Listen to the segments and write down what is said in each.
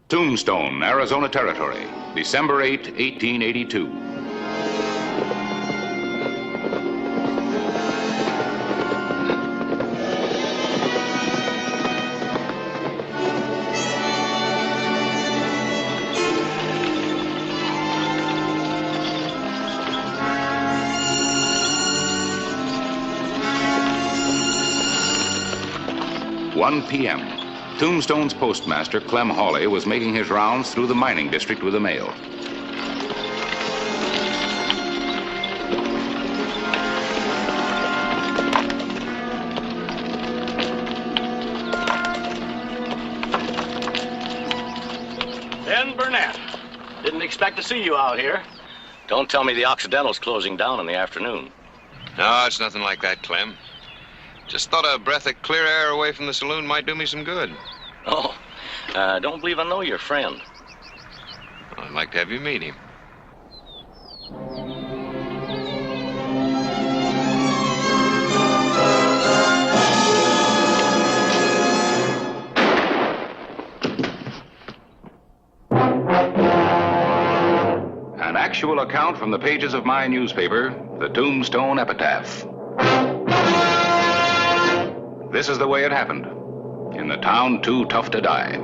Tombstone, Arizona Territory, December 8, 1882. "1 p.m. Tombstone's postmaster, Clem Hawley, was making his rounds through the mining district with the mail. Ben Burnett. Didn't expect to see you out here. Don't tell me the Occidental's closing down in the afternoon. No, it's nothing like that, Clem. Just thought a breath of clear air away from the saloon might do me some good. Oh, don't believe I know your friend. Well, I'd like to have you meet him. An actual account from the pages of my newspaper, the Tombstone Epitaph. This is the way it happened, in the town too tough to die.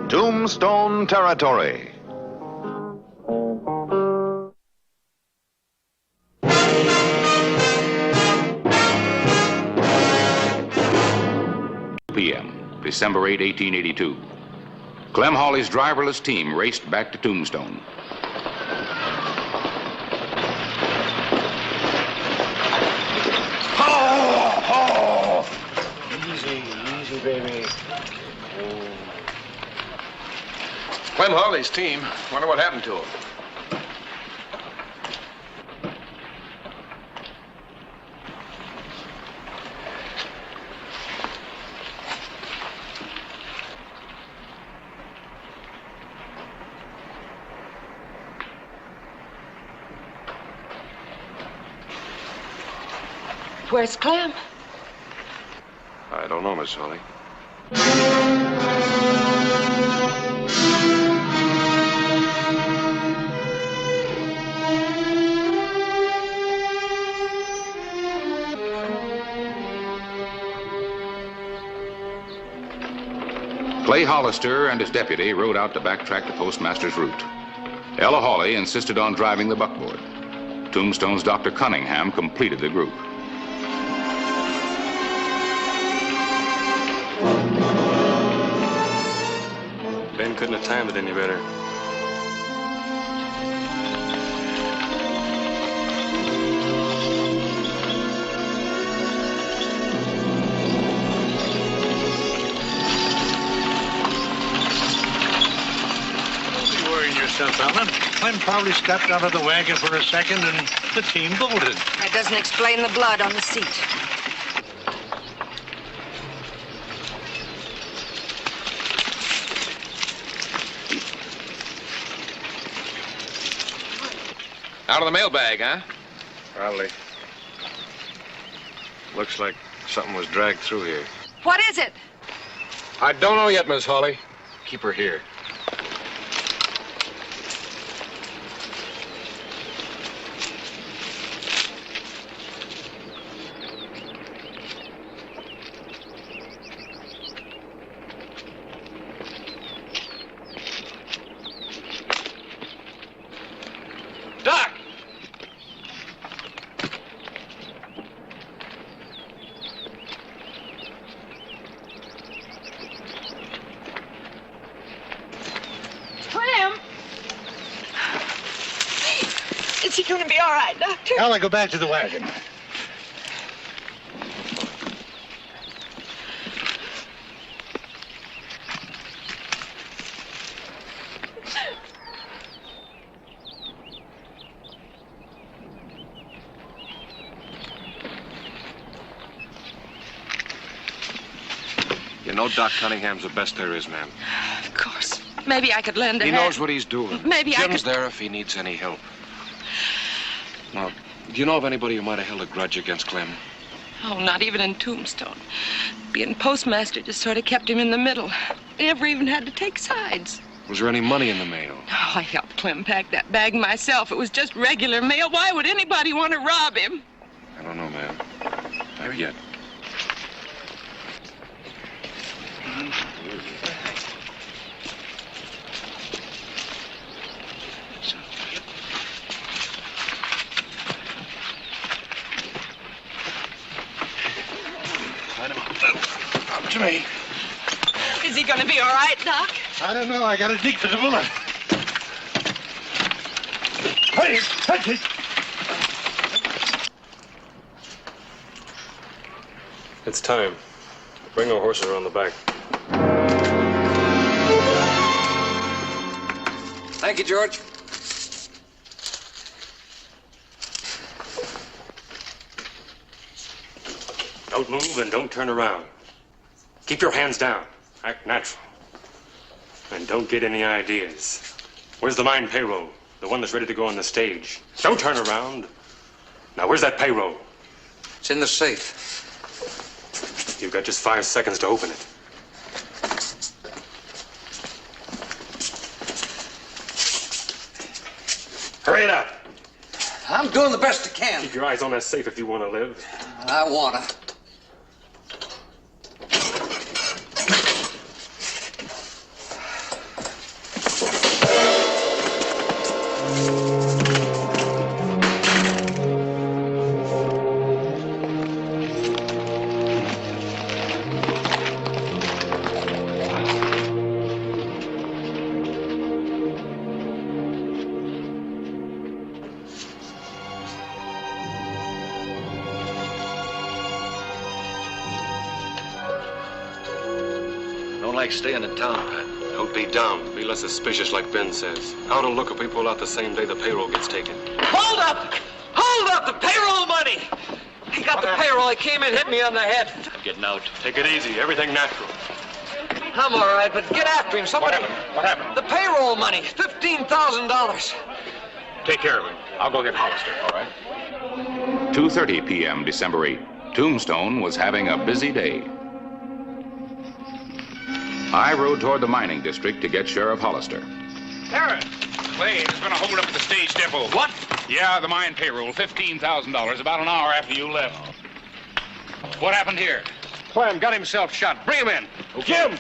Tombstone Territory. p.m., December 8, 1882. Clem Hawley's driverless team raced back to Tombstone. Oh! Easy, easy, baby. Clem Hawley's team. Wonder what happened to him. Where's Clem? I don't know, Miss Hawley. Clay Hollister and his deputy rode out to backtrack the postmaster's route. Ella Hawley insisted on driving the buckboard. Tombstone's Dr. Cunningham completed the group. Ben couldn't have timed it any better. Don't be worrying yourself, Ellen. Clem probably stepped out of the wagon for a second and the team bolted. That doesn't explain the blood on the seat. Out of the mailbag, huh? Probably. Looks like something was dragged through here. What is it? I don't know yet, Miss Hawley. Keep her here. Doc! Clem! Is he going to be all right, Doctor? Ella, go back to the wagon. You know Doc Cunningham's the best there is, ma'am. Of course. Maybe I could lend a He hand. knows what he's doing. Maybe I Jim's could... there if he needs any help. Now, do you know of anybody who might have held a grudge against Clem? Oh, not even in Tombstone. Being postmaster just sort of kept him in the middle. He never even had to take sides. Was there any money in the mail? Oh, I helped Clem pack that bag myself. It was just regular mail. Why would anybody want to rob him? I don't know, ma'am. Not yet. Up to me. Is he going to be all right, Doc? I don't know. I got to dig for the bullet. Hey, touch it. It's time. Bring our horses around the back. Thank you, George. Don't move and don't turn around. Keep your hands down. Act natural. And don't get any ideas. Where's the mine payroll? The one that's ready to go on the stage. Don't turn around. Now, where's that payroll? It's in the safe. You've got just 5 seconds to open it. Hurry it up. I'm doing the best I can. Keep your eyes on that safe if you want to live. I wanna. Don't like staying in town, Pat. Don't be dumb. Be less suspicious like Ben says. How to look if we pull out the same day the payroll gets taken. Hold up! Hold up! The payroll money! He got the payroll. He came in, hit me on the head. I'm getting out. Take it easy. Everything natural. I'm all right, but get after him. Somebody. What happened? The payroll money. $15,000. Take care of him. I'll go get Hollister. All right. 2:30 p.m., December 8. Tombstone was having a busy day. I rode toward the mining district to get Sheriff Hollister. Harris, Clay, there's been a holdup at the stage depot. What? Yeah, the mine payroll, $15,000, about an hour after you left. What happened here? Clem got himself shot. Bring him in. Okay. Jim!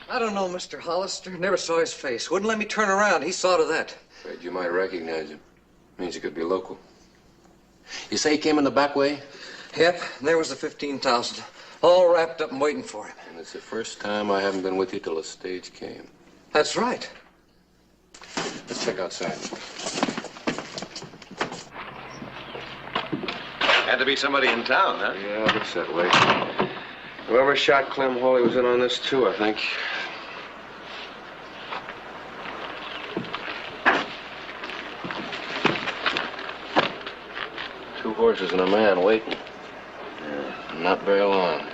I don't know, Mr. Hollister. Never saw his face. Wouldn't let me turn around. He saw to that. Afraid you might recognize him. Means he could be local. You say he came in the back way? Yep, and there was the $15,000. All wrapped up and waiting for him. And it's the first time I haven't been with you till the stage came. That's right. Let's check outside. Had to be somebody in town, huh? Yeah, looks that way. Whoever shot Clem Hawley was in on this too, I think. Two horses and a man waiting. Yeah, not very long.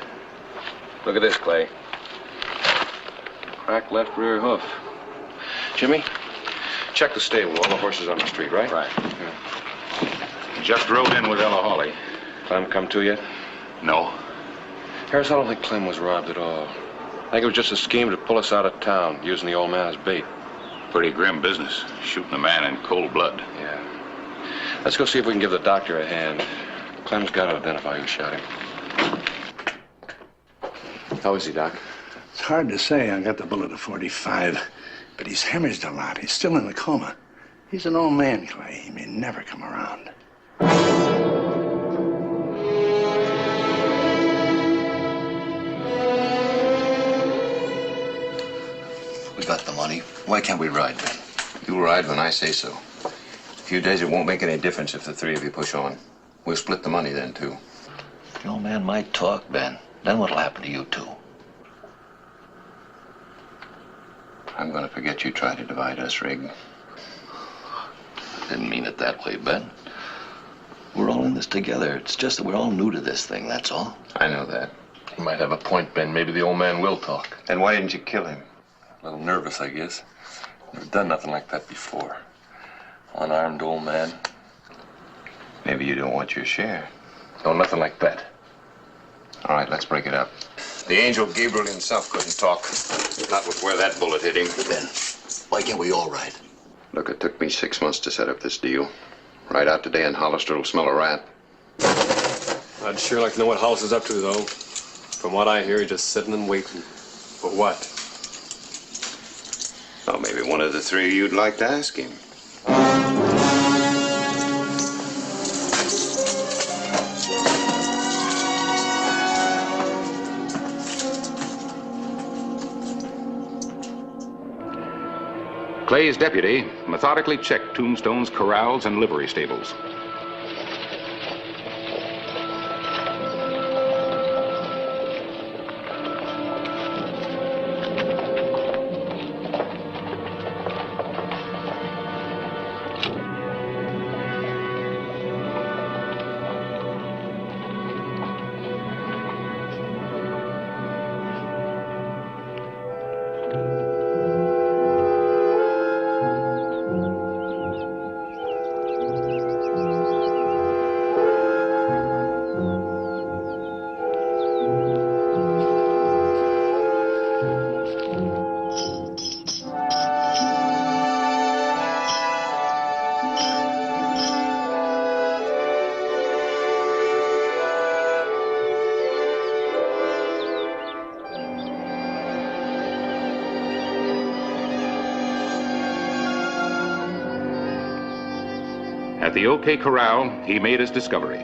Look at this, Clay. Cracked left rear hoof. Jimmy, check the stable. All the horses on the street, right? Right. Yeah. Just rode in with Ella Hawley. Clem come to yet? No. Harris, I don't think Clem was robbed at all. I think it was just a scheme to pull us out of town, using the old man as bait. Pretty grim business, shooting a man in cold blood. Yeah. Let's go see if we can give the doctor a hand. Clem's got to identify who shot him. How is he, Doc? It's hard to say. I got the bullet at 45, but he's hemorrhaged a lot. He's still in a coma. He's an old man, Clay. He may never come around. We got the money. Why can't we ride, Ben? You ride when I say so. A few days, it won't make any difference if the three of you push on. We'll split the money then, too. The old man might talk, Ben. Then what'll happen to you two? I'm going to forget you tried to divide us, Rig. Didn't mean it that way, Ben. We're all in this together. It's just that we're all new to this thing, that's all. I know that. You might have a point, Ben. Maybe the old man will talk. Then why didn't you kill him? A little nervous, I guess. Never done nothing like that before. Unarmed old man. Maybe you don't want your share. No, nothing like that. All right, let's break it up. The angel Gabriel himself couldn't talk. Not with where that bullet hit him. Ben, why can't we all ride? Look, it took me 6 months to set up this deal. Right out today and Hollister will smell a rat. I'd sure like to know what Hollis is up to, though. From what I hear, he's just sitting and waiting. For what? Oh, maybe one of the three you'd like to ask him. Clay's deputy methodically checked Tombstone's corrals and livery stables. At the OK Corral, he made his discovery. I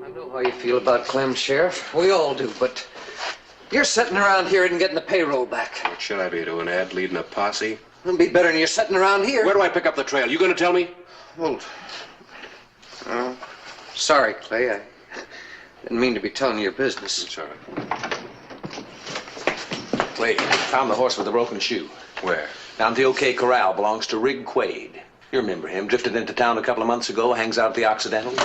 know how you feel about Clem, Sheriff. We all do, but you're sitting around here and getting the payroll back. What should I be doing, Ed? Leading a posse? It'll be better than you're sitting around here. Where do I pick up the trail? You gonna tell me? Well, sorry, Clay. I didn't mean to be telling you your business. It's all right. Clay, found the horse with the broken shoe. Where? Down at the OK Corral. Belongs to Rig Quaid. You remember him. Drifted into town a couple of months ago. Hangs out at the Occidental.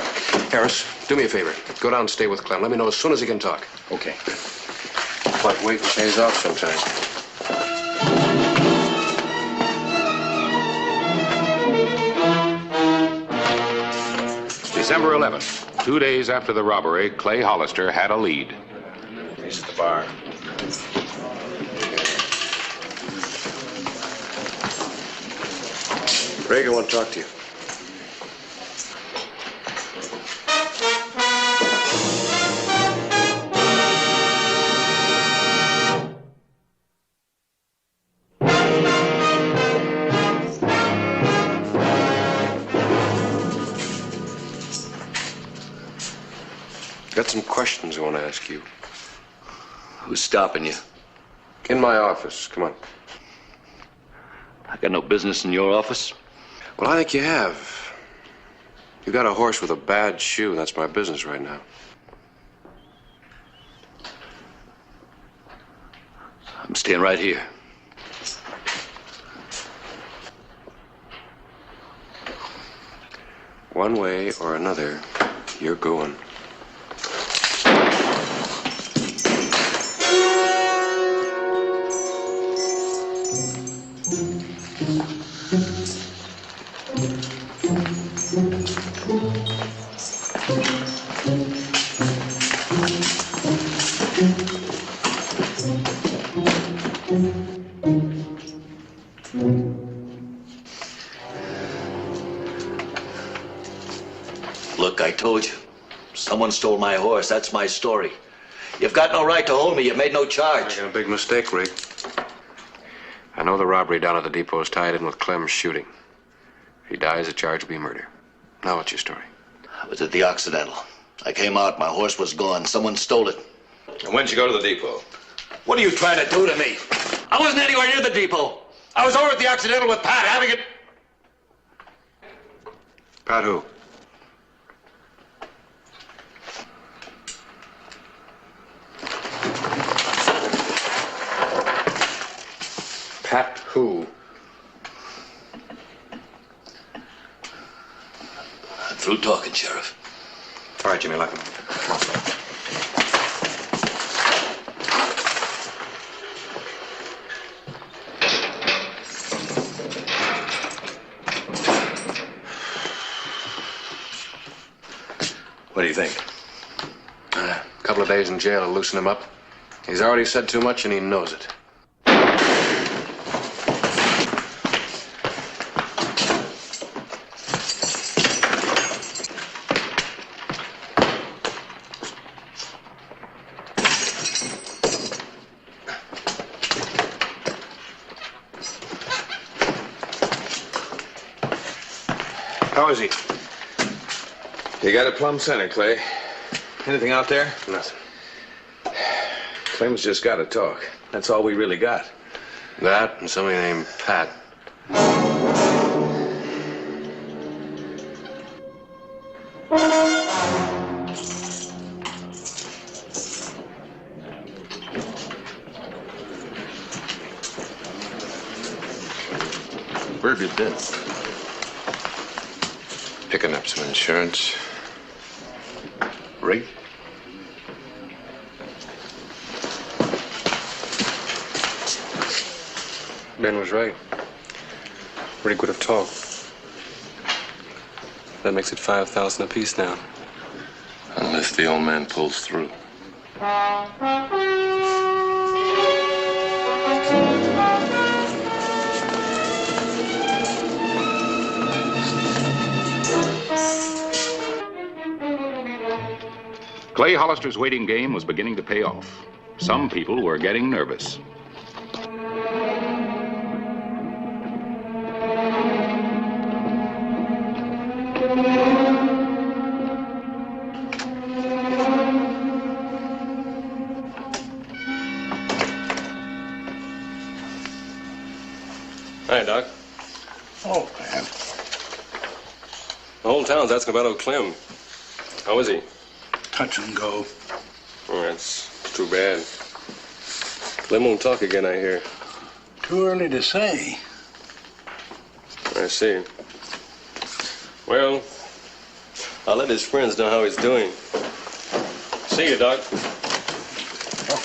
Harris, do me a favor. Go down and stay with Clem. Let me know as soon as he can talk. Okay. But wait pays off sometimes. December 11th, 2 days after the robbery, Clay Hollister had a lead. He's at the bar. Rig, I want to talk to you. Got some questions I want to ask you. Who's stopping you? In my office. Come on. I got no business in your office. Well, I think you have. You got a horse with a bad shoe. That's my business right now. I'm staying right here. One way or another, you're going. Look, I told you. Someone stole my horse. That's my story. You've got no right to hold me. You've made no charge. Making a big mistake, Rig. I know the robbery down at the depot is tied in with Clem's shooting. If he dies, the charge will be murder. Now what's your story? I was at the Occidental. I came out. My horse was gone. Someone stole it. And when'd you go to the depot? What are you trying to do to me? I wasn't anywhere near the depot. I was over at the Occidental with Pat having it. Pat who? talking, Sheriff. All right, Jimmy, lock him. What do you think? A couple of days in jail will loosen him up. He's already said too much and he knows it. How is he? You got a plumb center, Clay. Anything out there? Nothing. Clem's just got to talk. That's all we really got. That and somebody named Pat. Where have you been? Picking up some insurance. Rig? Ben was right. Rig would have talked. That makes it 5,000 apiece now. Unless the old man pulls through. Clay Hollister's waiting game was beginning to pay off. Some people were getting nervous. Hi, Doc. Oh, Pat. The whole town's asking about old Clem. How is he? Touch and go. Oh, that's too bad. Clem won't talk again, I hear. Too early to say. I see. Well, I'll let his friends know how he's doing. See you, Doc. Oh,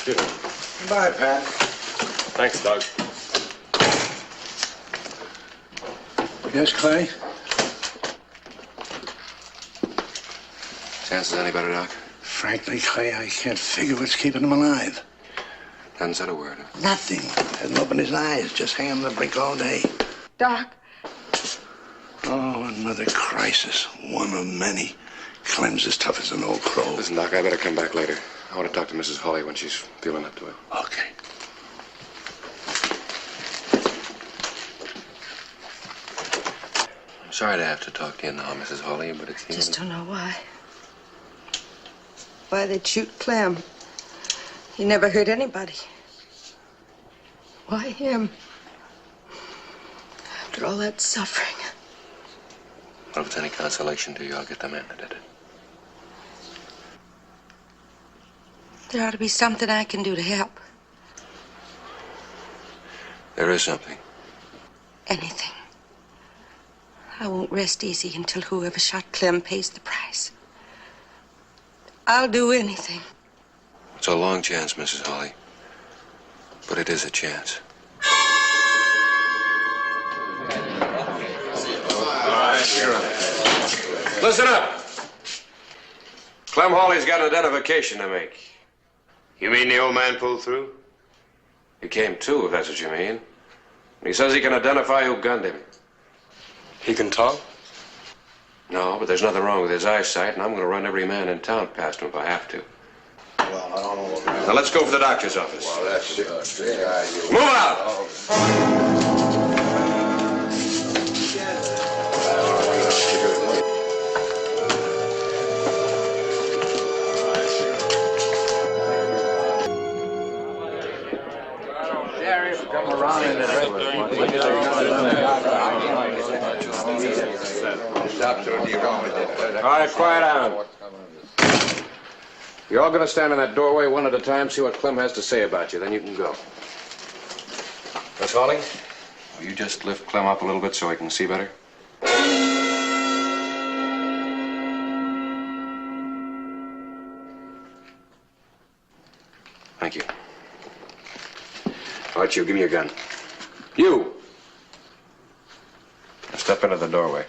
Shoot him. Bye, Pat. Thanks, Doc. Yes, Clay? Chances any better, Doc? Frankly, Clay, I can't figure what's keeping him alive. Hasn't said a word. Nothing. Hasn't opened his eyes. Just hanging on the brink all day. Doc, Oh, another crisis. One of many. Clem's as tough as an old crow. Listen, Doc, I better come back later. I want to talk to Mrs. Hawley when she's feeling up to it. Okay. I'm sorry to have to talk to you now, Mrs. Hawley, but it's the just don't know why. Why they'd shoot Clem. He never hurt anybody. Why him? After all that suffering. Well, if it's any consolation to you, I'll get the man that did it. There ought to be something I can do to help. There is something. Anything. I won't rest easy until whoever shot Clem pays the price. I'll do anything. It's a long chance, Mrs. Hawley. But it is a chance. Listen up. Clem Hawley's got an identification to make. You mean the old man pulled through? He came to, if that's what you mean. And he says he can identify who gunned him. He can talk? No, but there's nothing wrong with his eyesight, and I'm going to run every man in town past him if I have to. Well, I don't know what... Now, let's go for the doctor's office. Well, that's it. Move out! Come around in the All right, quiet down. You're all going to stand in that doorway one at a time, see what Clem has to say about you. Then you can go. Miss Hawley, will you just lift Clem up a little bit so he can see better? Thank you. All right, you, give me your gun. You! Now step into the doorway.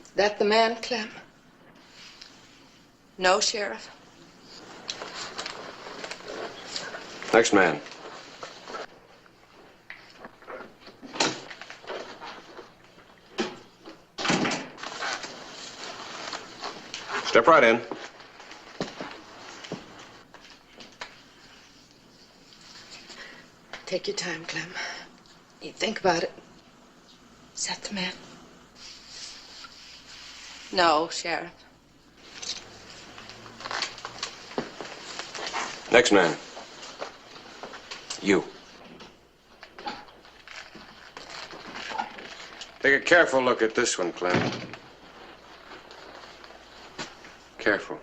Is that the man, Clem? No, Sheriff. Next man. Step right in. Take your time, Clem. You think about it. Is that the man? No, Sheriff. Next man. You. Take a careful look at this one, Clem. Careful.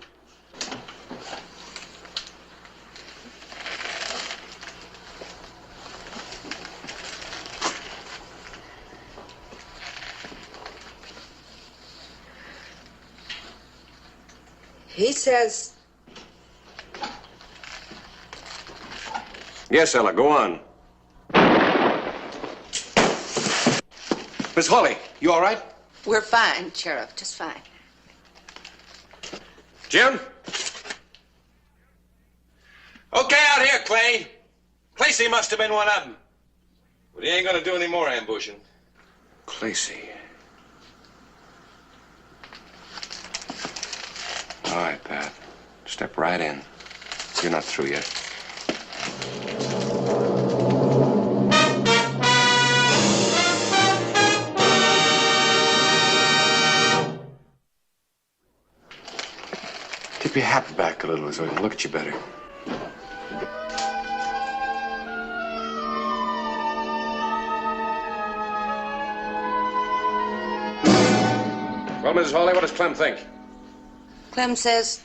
He says... Yes, Ella, go on. Miss Hawley, you all right? We're fine, Sheriff, just fine. Jim? Okay, out here, Clay. Clacy must have been one of them. But he ain't gonna do any more ambushing. Clacy. All right, Pat. Step right in. You're not through yet. Keep your hat back a little so I can look at you better. Well, Mrs. Hawley, what does Clem think? Clem says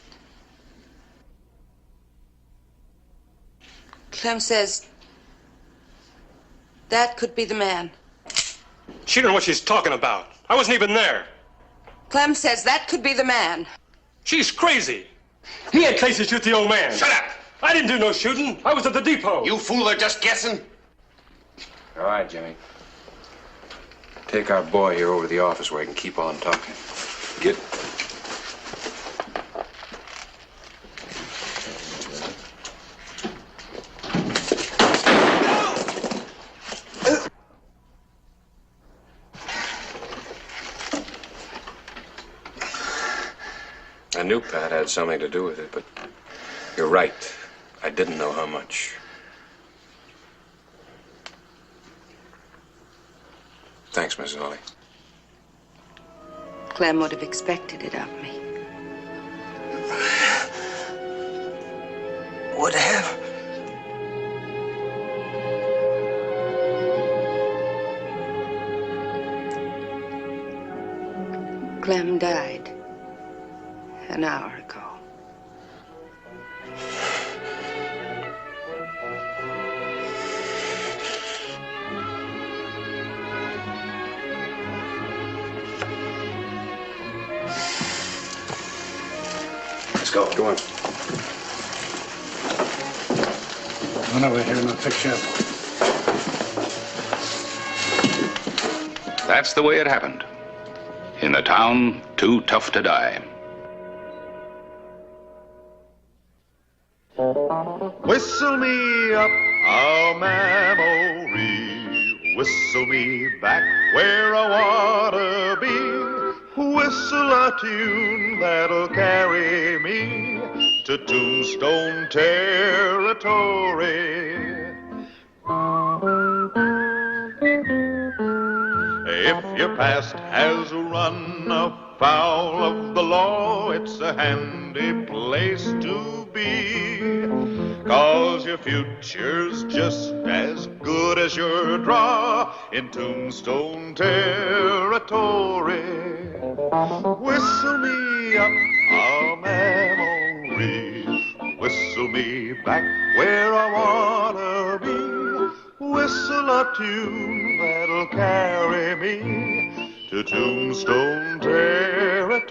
that could be the man. She don't know what she's talking about. I wasn't even there. Clem says that could be the man. She's crazy. He had Clacy shoot the old man. Shut up! I didn't do no shooting. I was at the depot. You fool are just guessing. All right, Jimmy. Take our boy here over to the office where he can keep on talking. Get... I knew Pat had something to do with it, but you're right. I didn't know how much. Thanks, Mrs. Hawley. Clem would have expected it of me. Would have. Clem died an hour ago. Let's go. Go on. Run over here and I'll fix you up. That's the way it happened. In the town, too tough to die. Whistle me up a memory, whistle me back where I wanna be, whistle a tune that'll carry me to Tombstone territory. If your past has run afoul of the law, it's a handy place to be, 'cause your future's just as good as your draw in Tombstone territory. Whistle me up a memory, whistle me back where I wanna be, whistle a tune that'll carry me to Tombstone territory.